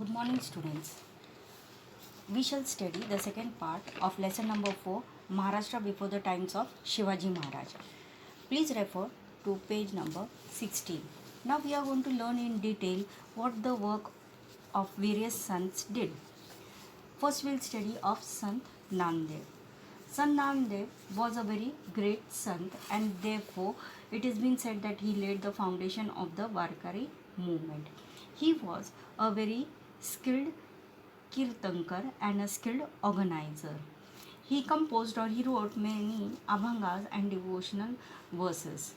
Good morning, students. We shall study the second part of lesson number 4, Maharashtra before the times of Shivaji Maharaj. Please refer to page number 16. Now we are going to learn in detail what the work of various sons did. First, we'll study of Sant Namdev. Sant Namdev was a very great sant, and therefore it has been said that he laid the foundation of the Warkari movement. He was a very skilled kirtankar and a skilled organizer. He composed or he wrote many abhangas and devotional verses.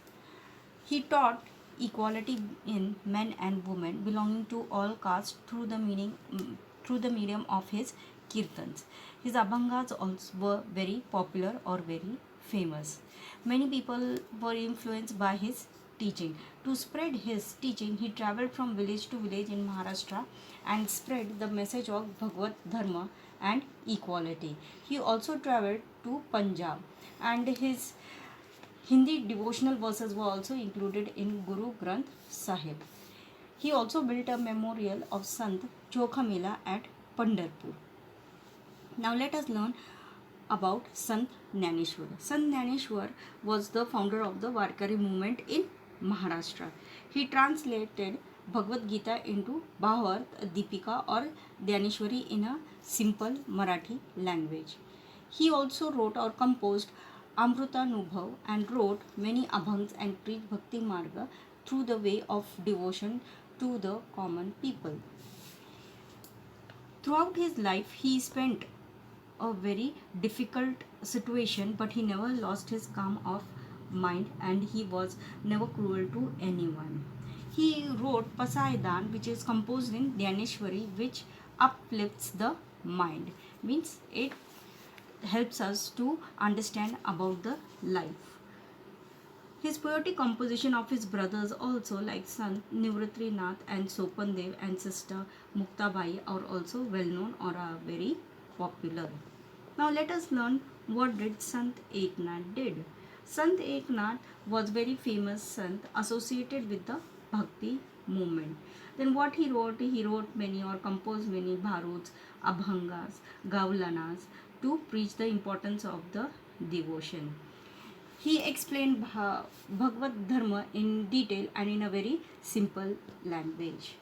He taught equality in men and women belonging to all castes through the medium of his kirtans. His abhangas also were very popular or very famous. Many people were influenced by his teaching. To spread his teaching, he traveled from village to village in Maharashtra and spread the message of Bhagavad Dharma and equality. He also traveled to Punjab, and his Hindi devotional verses were also included in Guru Granth Sahib. He also built a memorial of Sant Chokhamela at Pandharpur. Now let us learn about Sant Jnaneshwar. Sant Jnaneshwar was the founder of the Warkari movement in Maharashtra. He translated Bhagavad Gita into Bhavat, Deepika or Jnaneshwari in a simple Marathi language. He also wrote or composed Amrutanubhav and wrote many abhangs and preached Bhakti Marga through the way of devotion to the common people. Throughout his life, he spent a very difficult situation, but he never lost his calm of mind and he was never cruel to anyone. He wrote Pasaidan, which is composed in Jnaneshwari, which uplifts the mind, means it helps us to understand about the life. His poetic composition of his brothers also, like Sant Nivritrinath and Sopandev and sister Muktabai, are also well known or are very popular. Now let us learn what did Sant Eknath did. Sant Eknath was very famous sant associated with the Bhakti movement. Then what he wrote many or composed many bharuds, abhangas, gaulanas to preach the importance of the devotion. He explained Bhagavad Dharma in detail and in a very simple language.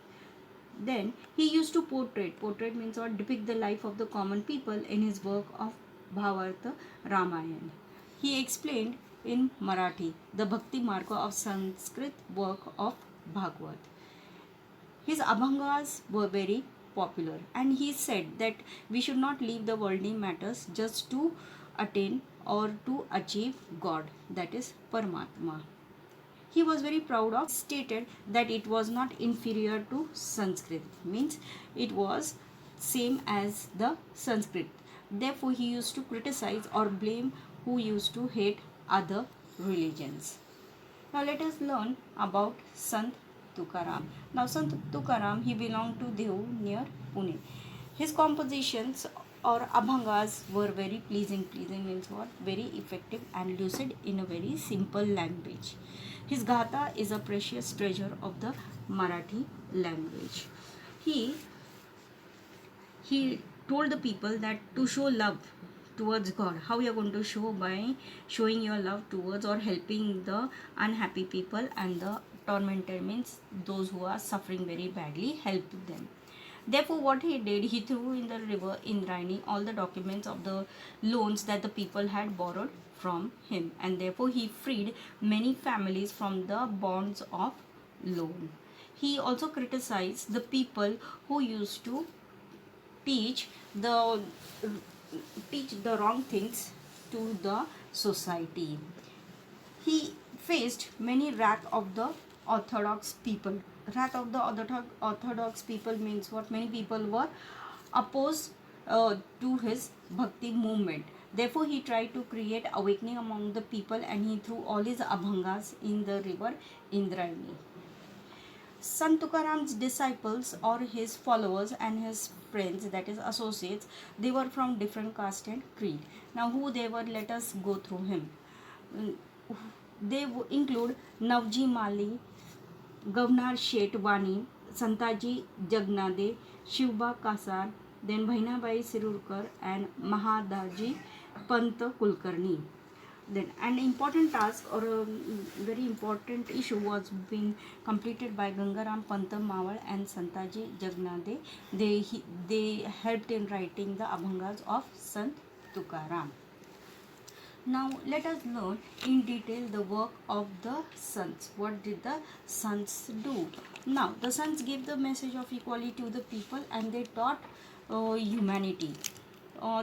Then he used to portrait means or depict the life of the common people in his work of Bhavarta Ramayana. He explained in Marathi the Bhakti Marga of Sanskrit work of Bhagavad. His abhangas were very popular, and he said that we should not leave the worldly matters just to attain or to achieve God, that is Paramatma. He was very proud of, stated that it was not inferior to Sanskrit, means it was same as the Sanskrit. Therefore he used to criticize or blame who used to hate other religions. Now let us learn about Sant Tukaram. Now Sant Tukaram, he belonged to Dehu near Pune. His compositions or abhangas were very pleasing means what? Very effective and lucid in a very simple language. His Gatha is a precious treasure of the Marathi language. He told the people that to show love towards God, how you are going to show? By showing your love towards or helping the unhappy people and the tormented, means those who are suffering very badly, help them. Therefore what he did, he threw in the river Indrayani all the documents of the loans that the people had borrowed from him, and therefore he freed many families from the bonds of loan. He also criticized the people who used to teach the wrong things to the society. He faced many wrath of the orthodox people. Wrath of the orthodox people means what? Many people were opposed to his bhakti movement. Therefore he tried to create awakening among the people, and he threw all his abhangas in the river Indrayani. Sant Tukaram's disciples or his followers and his friends, that is associates, they were from different caste and creed. Now who they were, let us go through him. They include Navji Mali, Gavnar Shet Wani, Santaji Jagnade, Shivba Kasar, then Bhainabai Sirurkar and Mahadaji Pant Kulkarni. Then an important task or a very important issue was being completed by Gangaram Pant Mawal and Santaji Jagnade. They helped in writing the Abhangas of Sant Tukaram. Now let us learn in detail the work of the sons. What did the sons do? Now the sons gave the message of equality to the people and they taught humanity.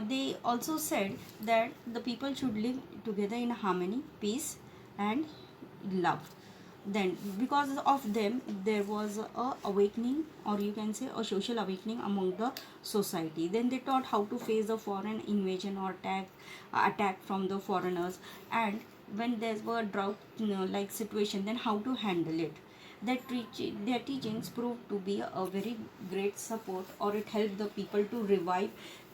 They also said that the people should live together in harmony, peace, and love. Then because of them there was a awakening, or you can say a social awakening among the society. Then they taught how to face the foreign invasion or attack from the foreigners, and when there were drought like situation, then how to handle it. Their teachings proved to be a very great support, or it helped the people to revive,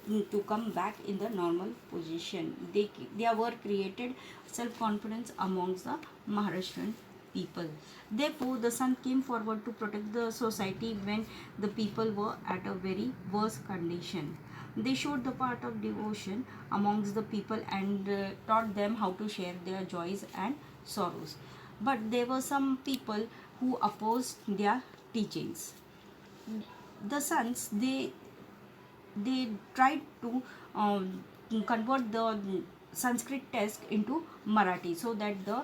to come back in the normal position. They were created self-confidence amongst the Maharashtrian people. Therefore, the son came forward to protect the society when the people were at a very worst condition. They showed the part of devotion amongst the people and taught them how to share their joys and sorrows. But there were some people who opposed their teachings. The sons, they tried to convert the Sanskrit text into Marathi so that the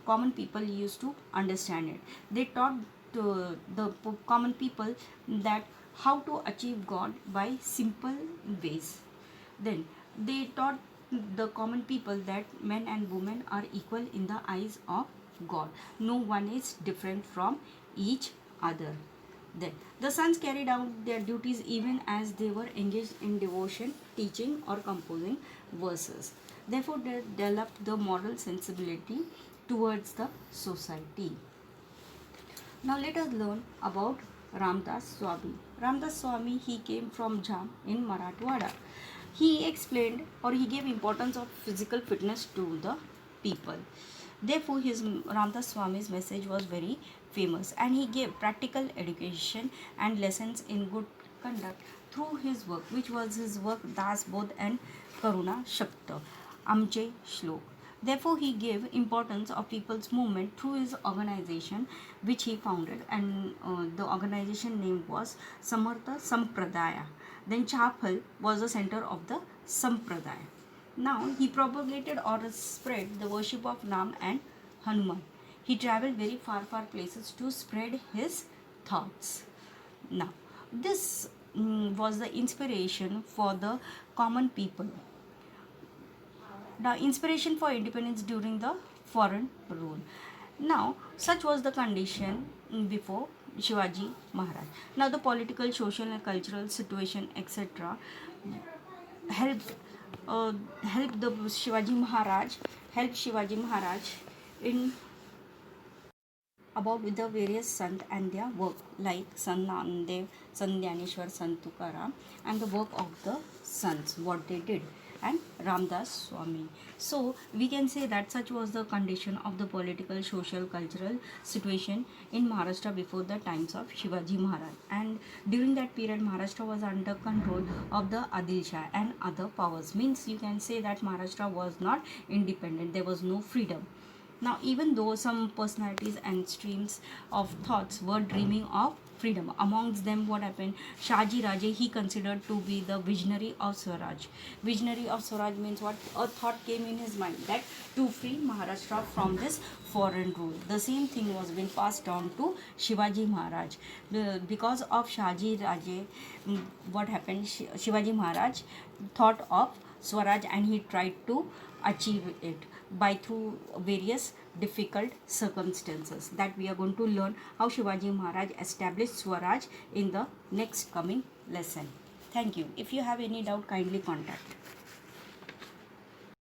common people used to understand it. They taught the common people that how to achieve God by simple ways. Then they taught the common people that men and women are equal in the eyes of God. No one is different from each other. Then the sons carried out their duties even as they were engaged in devotion, teaching, or composing verses. Therefore, they developed the moral sensibility towards the society. Now, let us learn about Ramdas Swami. Ramdas Swami, he came from Jam in Marathwada. He explained, or he gave importance of physical fitness to the people. Therefore, his Ramdas Swami's message was very famous, and he gave practical education and lessons in good conduct through his work, which was his work Das Bodh and Karuna Shakta, Amche Shlok. Therefore, he gave importance of people's movement through his organization, which he founded, and the organization name was Samartha Sampradaya. Then Chapal was the center of the Sampradaya. Now he propagated or spread the worship of Ram and Hanuman. He traveled very far places to spread his thoughts. Now this was the inspiration for the common people. Now inspiration for independence during the foreign rule. Now such was the condition before Shivaji Maharaj. Now the political, social and cultural situation etc. helped helped the Shivaji Maharaj in about with the various sant and their work, like Sant Namdev, Sant Dhyaneshwar, Sant Tukaram, and the work of the sons, what they did, and Ramdas Swami. So we can say that such was the condition of the political, social, cultural situation in Maharashtra before the times of Shivaji Maharaj. And during that period, Maharashtra was under control of the Adil Shah and other powers. Means you can say that Maharashtra was not independent. There was no freedom. Now, even though some personalities and streams of thoughts were dreaming of freedom, amongst them what happened? Shaji Raje, he considered to be the visionary of Swaraj. Visionary of Swaraj means what? A thought came in his mind that to free Maharashtra from this foreign rule. The same thing was being passed on to Shivaji Maharaj. Because of Shaji Raje, what happened? Shivaji Maharaj thought of Swaraj and he tried to achieve it by through various difficult circumstances. That we are going to learn how Shivaji Maharaj established Swaraj in the next coming lesson. Thank you. If you have any doubt, kindly contact.